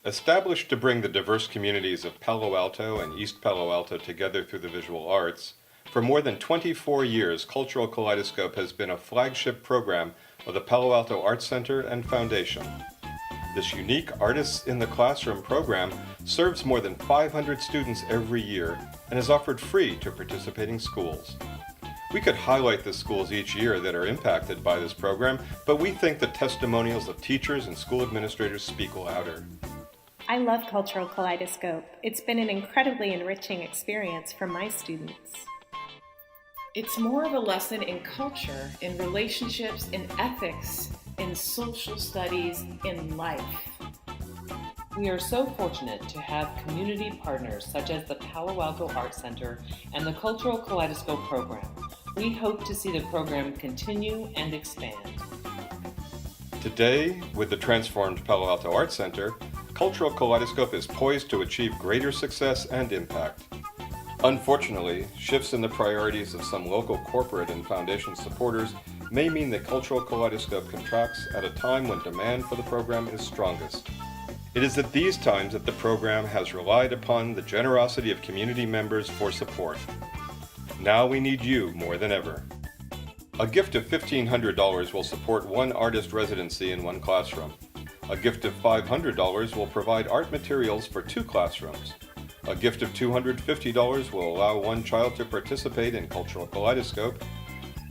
Established to bring the diverse communities of Palo Alto and East Palo Alto together through the visual arts, for more than 24 years, Cultural Kaleidoscope has been a flagship program of the Palo Alto Arts Center and Foundation. This unique Artists in the Classroom program serves more than 500 students every year and is offered free to participating schools. We could highlight the schools each year that are impacted by this program, but we think the testimonials of teachers and school administrators speak louder. I love Cultural Kaleidoscope. It's been an incredibly enriching experience for my students. It's more of a lesson in culture, in relationships, in ethics, in social studies, in life. We are so fortunate to have community partners such as the Palo Alto Arts Center and the Cultural Kaleidoscope program. We hope to see the program continue and expand. Today, with the transformed Palo Alto Arts Center, Cultural Kaleidoscope is poised to achieve greater success and impact. Unfortunately, shifts in the priorities of some local corporate and foundation supporters may mean that Cultural Kaleidoscope contracts at a time when demand for the program is strongest. It is at these times that the program has relied upon the generosity of community members for support. Now we need you more than ever. A gift of $1,500 will support one artist residency in one classroom. A gift of $500 will provide art materials for 2 classrooms. A gift of $250 will allow one child to participate in Cultural Kaleidoscope.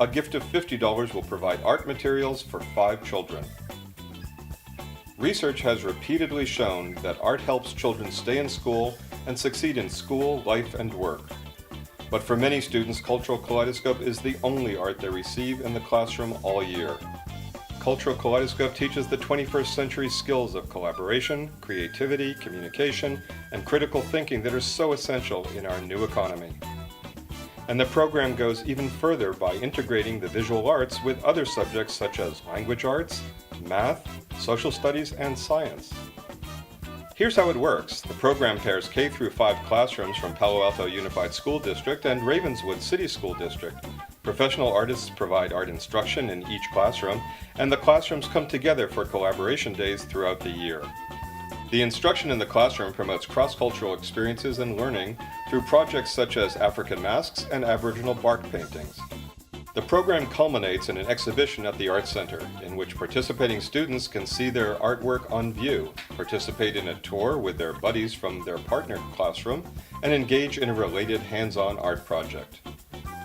A gift of $50 will provide art materials for 5 children. Research has repeatedly shown that art helps children stay in school and succeed in school, life, and work. But for many students, Cultural Kaleidoscope is the only art they receive in the classroom all year. Cultural Kaleidoscope teaches the 21st century skills of collaboration, creativity, communication, and critical thinking that are so essential in our new economy. And the program goes even further by integrating the visual arts with other subjects such as language arts, math, social studies, and science. Here's how it works. The program pairs K-5 classrooms from Palo Alto Unified School District and Ravenswood City School District. Professional artists provide art instruction in each classroom, and the classrooms come together for collaboration days throughout the year. The instruction in the classroom promotes cross-cultural experiences and learning through projects such as African masks and Aboriginal bark paintings. The program culminates in an exhibition at the Arts Center, in which participating students can see their artwork on view, participate in a tour with their buddies from their partner classroom, and engage in a related hands-on art project.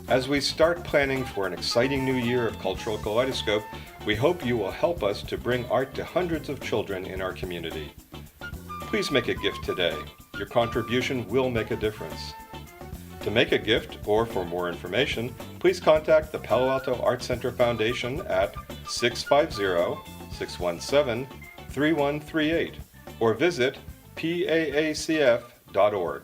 As we start planning for an exciting new year of Cultural Kaleidoscope, we hope you will help us to bring art to hundreds of children in our community. Please make a gift today. Your contribution will make a difference. To make a gift or for more information, please contact the Palo Alto Arts Center Foundation at 650-617-3138 or visit paacf.org.